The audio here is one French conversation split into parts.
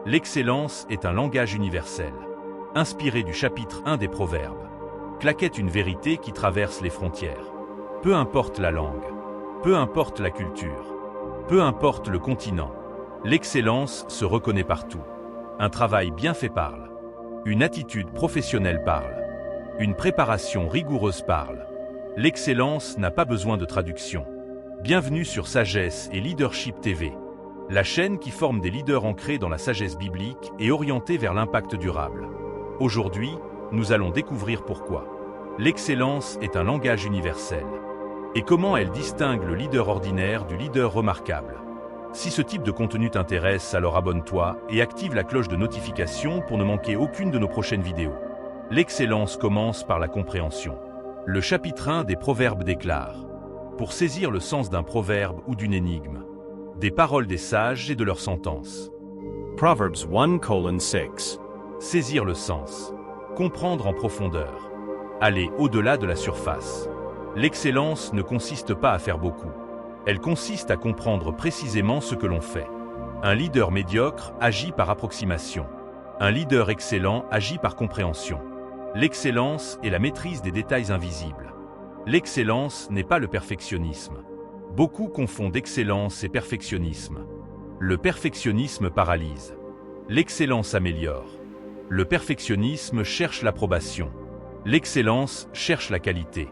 L'excellence est un langage universel. Inspiré du chapitre 1 des Proverbes, claquette une vérité qui traverse les frontières. Peu importe la langue, peu importe la culture, peu importe le continent, l'excellence se reconnaît partout. Un travail bien fait parle. Une attitude professionnelle parle. Une préparation rigoureuse parle. L'excellence n'a pas besoin de traduction. Bienvenue sur Sagesse et Leadership TV, la chaîne qui forme des leaders ancrés dans la sagesse biblique et orientés vers l'impact durable. Aujourd'hui, nous allons découvrir pourquoi l'excellence est un langage universel et comment elle distingue le leader ordinaire du leader remarquable. Si ce type de contenu t'intéresse, alors abonne-toi et active la cloche de notification pour ne manquer aucune de nos prochaines vidéos. L'excellence commence par la compréhension. Le chapitre 1 des Proverbes déclare: pour saisir le sens d'un proverbe ou d'une énigme, des paroles des sages et de leurs sentences. Proverbs 1:6. Saisir le sens. Comprendre en profondeur. Aller au-delà de la surface. L'excellence ne consiste pas à faire beaucoup. Elle consiste à comprendre précisément ce que l'on fait. Un leader médiocre agit par approximation. Un leader excellent agit par compréhension. L'excellence est la maîtrise des détails invisibles. L'excellence n'est pas le perfectionnisme. Beaucoup confondent excellence et perfectionnisme. Le perfectionnisme paralyse. L'excellence améliore. Le perfectionnisme cherche l'approbation. L'excellence cherche la qualité.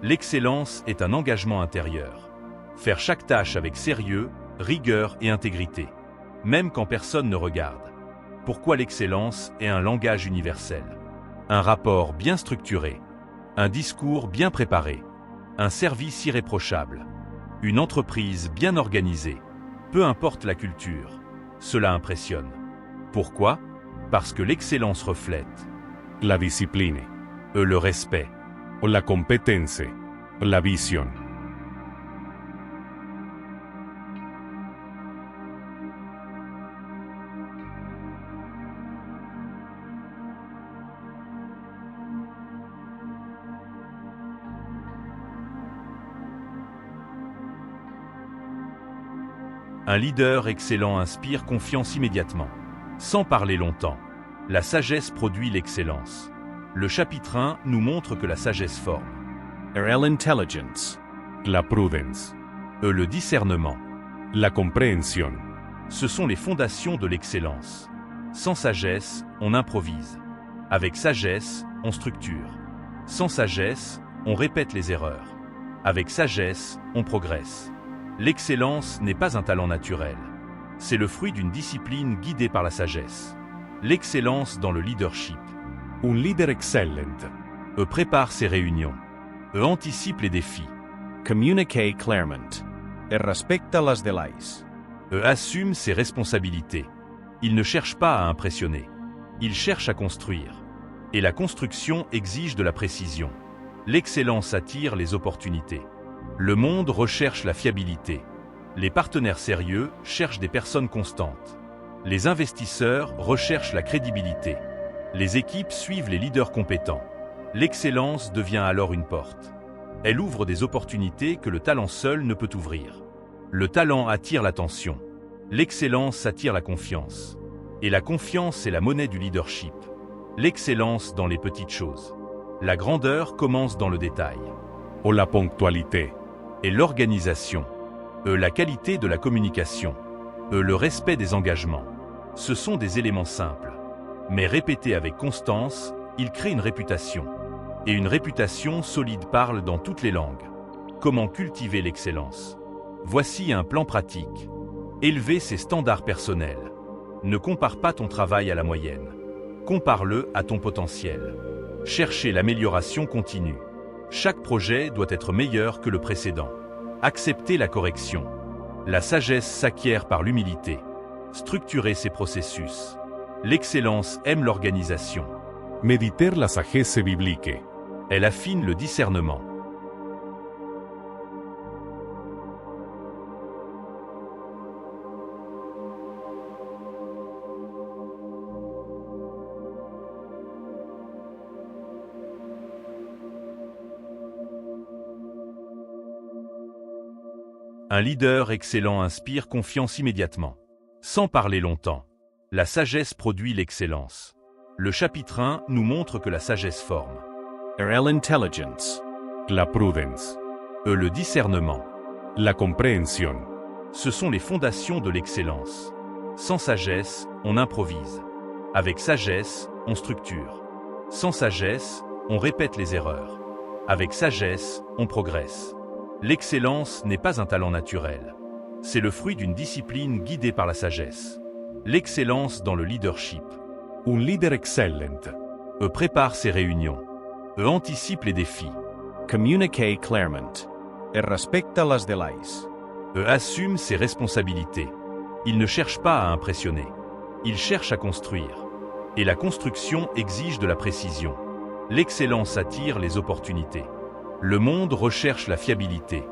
L'excellence est un engagement intérieur. Faire chaque tâche avec sérieux, rigueur et intégrité, même quand personne ne regarde. Pourquoi l'excellence est un langage universel? Un rapport bien structuré, un discours bien préparé, un service irréprochable, une entreprise bien organisée. Peu importe la culture, cela impressionne. Pourquoi? Parce que l'excellence reflète La discipline, le respect, o la competencia, la visión. Un leader excellent inspire confiance immédiatement. Sans parler longtemps, la sagesse produit l'excellence. Le chapitre 1 nous montre que la sagesse forme. El intelligence, la prudence, Le discernement. la compréhension. Ce sont les fondations de l'excellence. Sans sagesse, on improvise. Avec sagesse, on structure. Sans sagesse, on répète les erreurs. Avec sagesse, on progresse. L'excellence n'est pas un talent naturel. C'est le fruit d'une discipline guidée par la sagesse. L'excellence dans le leadership. Un líder excelente. Prépare ses réunions. Anticipe les défis. Communicate clarament. Respecta les delays. Assume ses responsabilités. Il ne cherche pas à impressionner. Il cherche à construire. Et la construction exige de la précision. L'excellence attire les opportunités. Le monde recherche la fiabilité. Les partenaires sérieux cherchent des personnes constantes. Les investisseurs recherchent la crédibilité. Les équipes suivent les leaders compétents. L'excellence devient alors une porte. Elle ouvre des opportunités que le talent seul ne peut ouvrir. Le talent attire l'attention. L'excellence attire la confiance. Et la confiance est la monnaie du leadership. L'excellence dans les petites choses. La grandeur commence dans le détail. O la ponctualité. Et l'organisation. La qualité de la communication. Le respect des engagements. Ce sont des éléments simples. Mais répétés avec constance, ils créent une réputation. Et une réputation solide parle dans toutes les langues. Comment cultiver l'excellence? Voici un plan pratique. Élever ses standards personnels. Ne compare pas ton travail à la moyenne. Compare-le à ton potentiel. Cherchez l'amélioration continue. Chaque projet doit être meilleur que le précédent. Acceptez la correction. La sagesse s'acquiert par l'humilité. Structurez ses processus. L'excellence aime l'organisation. Mediter la sagesse biblique. Elle affine le discernement. Un leader excellent inspire confiance immédiatement. Sans parler longtemps. La sagesse produit l'excellence. Le chapitre 1 nous montre que la sagesse forme. Intelligence. La prudence. Le discernement. La compréhension. Ce sont les fondations de l'excellence. Sans sagesse, on improvise. Avec sagesse, on structure. Sans sagesse, on répète les erreurs. Avec sagesse, on progresse. L'excellence n'est pas un talent naturel. C'est le fruit d'une discipline guidée par la sagesse. L'excellence dans le leadership. Un leader excellent. Prépare ses réunions. Anticipe les défis. Communicate clairement. Respecta les delays. Assume ses responsabilités. Il ne cherche pas à impressionner. Il cherche à construire. Et la construction exige de la précision. L'excellence attire les opportunités. Le monde recherche la fiabilité.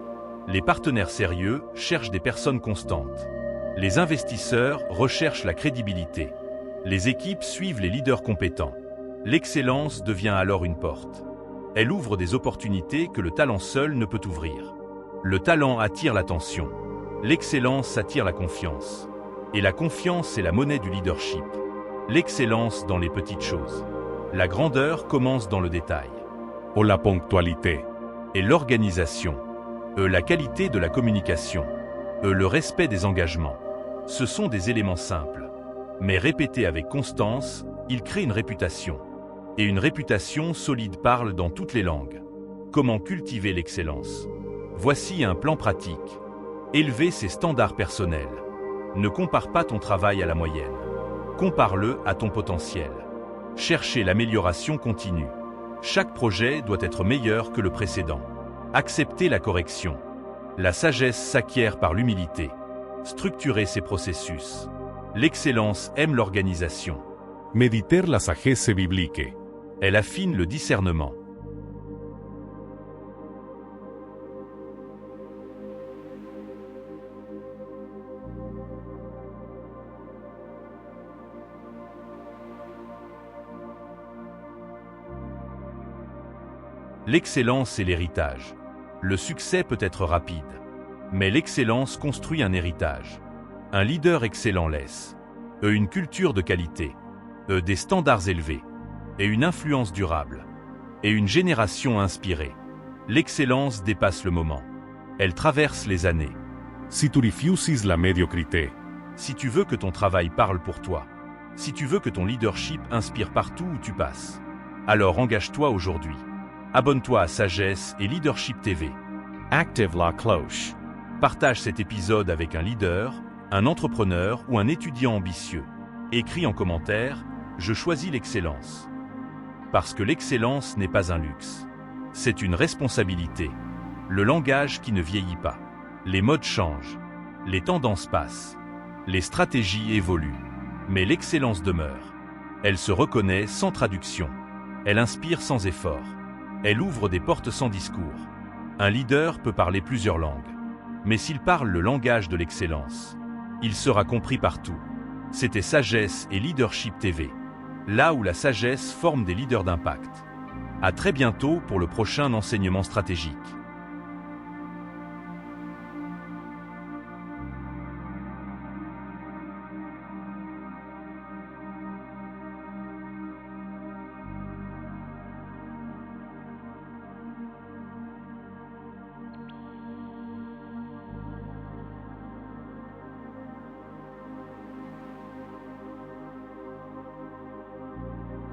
Les partenaires sérieux cherchent des personnes constantes. Les investisseurs recherchent la crédibilité. Les équipes suivent les leaders compétents. L'excellence devient alors une porte. Elle ouvre des opportunités que le talent seul ne peut ouvrir. Le talent attire l'attention. L'excellence attire la confiance. Et la confiance est la monnaie du leadership. L'excellence dans les petites choses. La grandeur commence dans le détail. La ponctualité. Et l'organisation. La qualité de la communication. Le respect des engagements. Ce sont des éléments simples. Mais répétés avec constance, ils créent une réputation. Et une réputation solide parle dans toutes les langues. Comment cultiver l'excellence? Voici un plan pratique. Élever ses standards personnels. Ne compare pas ton travail à la moyenne. Compare-le à ton potentiel. Cherchez l'amélioration continue. Chaque projet doit être meilleur que le précédent. Acceptez la correction. La sagesse s'acquiert par l'humilité. Structurez ses processus. L'excellence aime l'organisation. Mediter la sagesse biblique. Elle affine le discernement. L'excellence est l'héritage. Le succès peut être rapide, mais l'excellence construit un héritage. Un leader excellent laisse une culture de qualité, des standards élevés, et une influence durable, et une génération inspirée. L'excellence dépasse le moment. Elle traverse les années. Si tu refuses la médiocrité. Si tu veux que ton travail parle pour toi, si tu veux que ton leadership inspire partout où tu passes, alors engage-toi aujourd'hui. Abonne-toi à Sagesse et Leadership TV. Active la cloche. Partage cet épisode avec un leader, un entrepreneur ou un étudiant ambitieux. Écris en commentaire « Je choisis l'excellence ». Parce que l'excellence n'est pas un luxe. C'est une responsabilité. Le langage qui ne vieillit pas. Les modes changent. Les tendances passent. Les stratégies évoluent. Mais l'excellence demeure. Elle se reconnaît sans traduction. Elle inspire sans effort. Elle ouvre des portes sans discours. Un leader peut parler plusieurs langues. Mais s'il parle le langage de l'excellence, il sera compris partout. C'était Sagesse et Leadership TV. Là où la sagesse forme des leaders d'impact. À très bientôt pour le prochain enseignement stratégique.